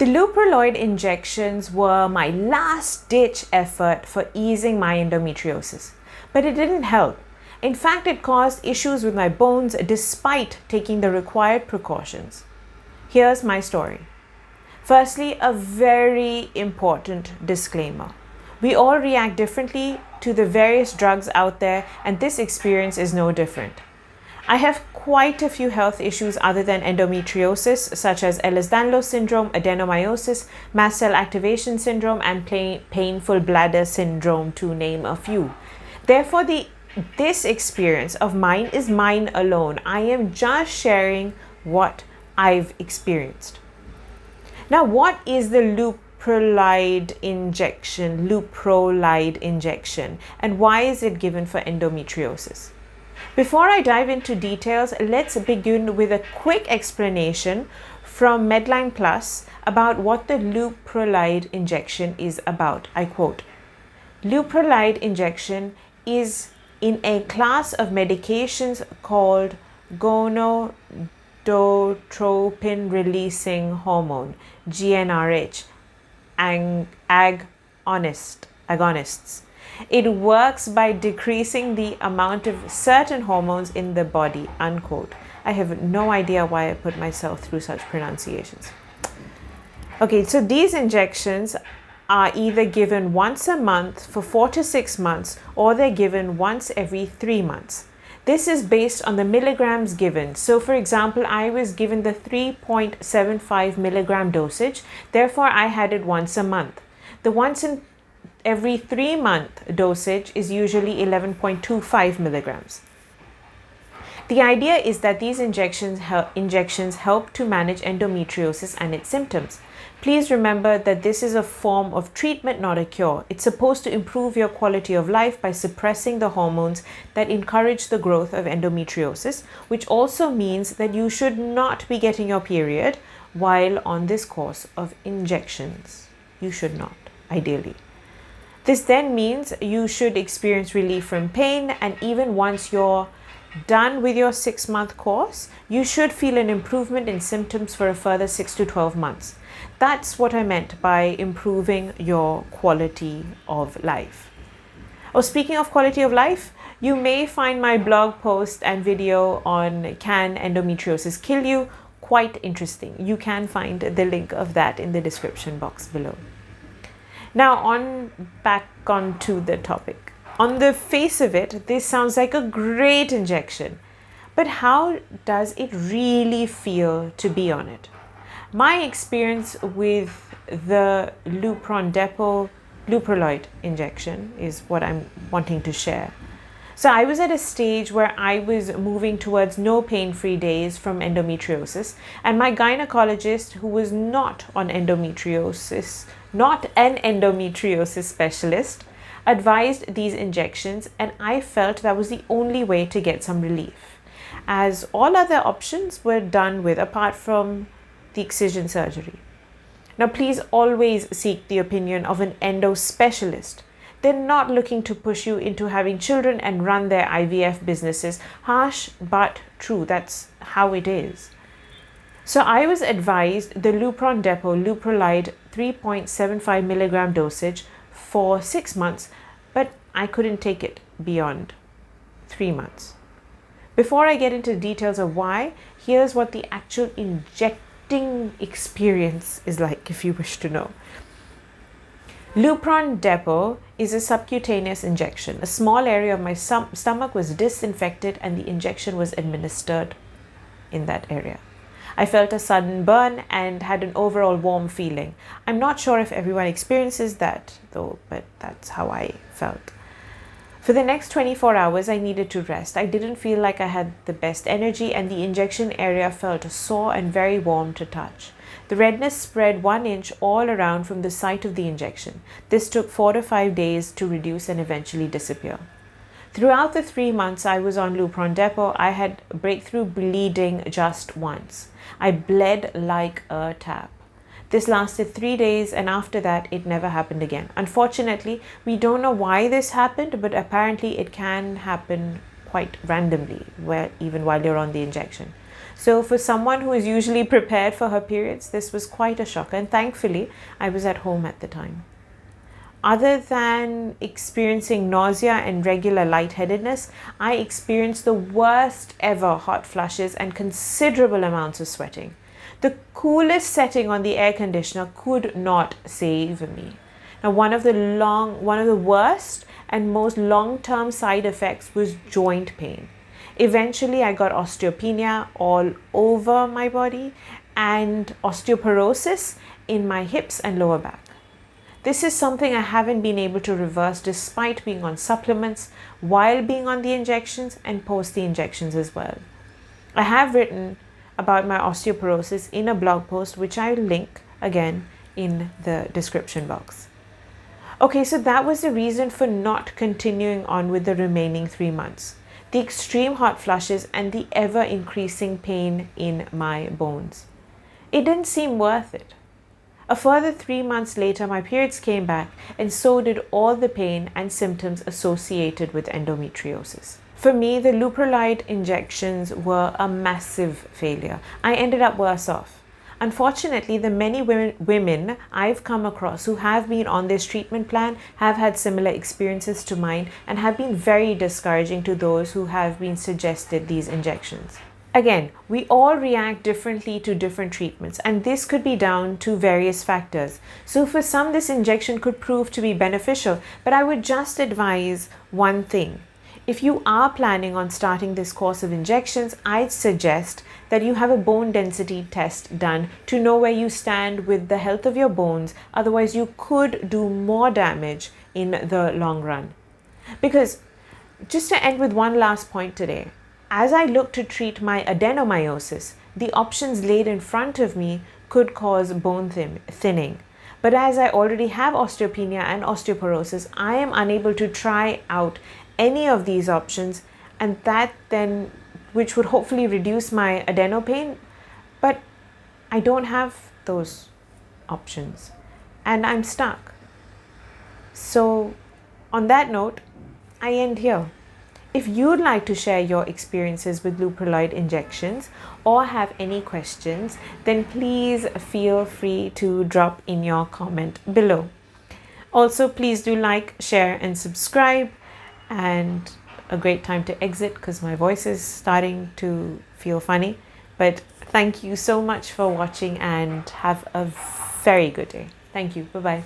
The Leuprolide injections were my last-ditch effort for easing my endometriosis, but it didn't help. In fact, it caused issues with my bones despite taking the required precautions. Here's my story. Firstly, a very important disclaimer. We all react differently to the various drugs out there, and this experience is no different. I have quite a few health issues other than endometriosis, such as Ehlers-Danlos syndrome, adenomyosis, mast cell activation syndrome, and painful bladder syndrome, to name a few. Therefore, this experience of mine is mine alone. I am just sharing what I've experienced. Now, what is the Leuprolide injection, and why is it given for endometriosis? Before I dive into details, let's begin with a quick explanation from MedlinePlus about what the Leuprolide injection is about. I quote, "Leuprolide injection is in a class of medications called gonadotropin-releasing hormone, GnRH, agonists. It works by decreasing the amount of certain hormones in the body," unquote. I have no idea why I put myself through such pronunciations. Okay, so these injections are either given once a month for 4 to 6 months, or they're given once every 3 months. This is based on the milligrams given. So for example, I was given the 3.75 milligram dosage, therefore I had it once a month. The once in every 3 month dosage is usually 11.25 milligrams. The idea is that these injections help to manage endometriosis and its symptoms. Please remember that this is a form of treatment, not a cure. It's supposed to improve your quality of life by suppressing the hormones that encourage the growth of endometriosis, which also means that you should not be getting your period while on this course of injections. You should not, ideally. This then means you should experience relief from pain, and even once you're done with your 6-month course, you should feel an improvement in symptoms for a further 6 to 12 months. That's what I meant by improving your quality of life. Oh, speaking of quality of life, you may find my blog post and video on Can Endometriosis Kill You quite interesting. You can find the link of that in the description box below. Now back onto the topic. On the face of it, this sounds like a great injection, but how does it really feel to be on it? My experience with the Leuprolide injection is what I'm wanting to share. So I was at a stage where I was moving towards no pain-free days from endometriosis, and my gynecologist, who was not an endometriosis specialist, advised these injections, and I felt that was the only way to get some relief, as all other options were done with apart from the excision surgery. Now, please always seek the opinion of an endo specialist. They're not looking to push you into having children and run their IVF businesses. Harsh but true, that's how it is. So I was advised the Leuprolide 3.75 milligram dosage for 6 months, but I couldn't take it beyond 3 months. Before I get into details of why, here's what the actual injecting experience is like, if you wish to know. Lupron depot is a subcutaneous injection. A small area of my stomach was disinfected and the injection was administered in that area. I felt a sudden burn and had an overall warm feeling. I'm not sure if everyone experiences that though, but that's how I felt. For the next 24 hours, I needed to rest. I didn't feel like I had the best energy, and the injection area felt sore and very warm to touch. The redness spread 1 inch all around from the site of the injection. This took 4 to 5 days to reduce and eventually disappear. Throughout the 3 months I was on Lupron depot, I had breakthrough bleeding just once. I bled like a tap. This lasted 3 days, and after that it never happened again. Unfortunately, we don't know why this happened, but apparently it can happen quite randomly, even while you're on the injection. So for someone who is usually prepared for her periods, this was quite a shock. And thankfully, I was at home at the time. Other than experiencing nausea and regular lightheadedness, I experienced the worst ever hot flushes and considerable amounts of sweating. The coolest setting on the air conditioner could not save me. Now, one of the worst and most long-term side effects was joint pain. Eventually, I got osteopenia all over my body and osteoporosis in my hips and lower back. This is something I haven't been able to reverse despite being on supplements, while being on the injections and post the injections as well. I have written about my osteoporosis in a blog post, which I will link again in the description box. Okay, so that was the reason for not continuing on with the remaining 3 months. The extreme hot flushes and the ever increasing pain in my bones. It didn't seem worth it. A further 3 months later, my periods came back, and so did all the pain and symptoms associated with endometriosis. For me, the Leuprolide injections were a massive failure. I ended up worse off. Unfortunately, the many women I've come across who have been on this treatment plan have had similar experiences to mine and have been very discouraging to those who have been suggested these injections. Again, we all react differently to different treatments, and this could be down to various factors. So for some, this injection could prove to be beneficial, but I would just advise one thing. If you are planning on starting this course of injections, I'd suggest that you have a bone density test done to know where you stand with the health of your bones. Otherwise, you could do more damage in the long run. Because, just to end with one last point today, as I look to treat my adenomyosis, the options laid in front of me could cause bone thinning. But as I already have osteopenia and osteoporosis, I am unable to try out any of these options, and that then, which would hopefully reduce my adeno pain, but I don't have those options and I'm stuck. So on that note, I end here. If you'd like to share your experiences with Leuprolide injections or have any questions, then please feel free to drop in your comment below. Also, please do like, share, and subscribe. And a great time to exit because my voice is starting to feel funny. But thank you so much for watching and have a very good day. Thank you. Bye-bye.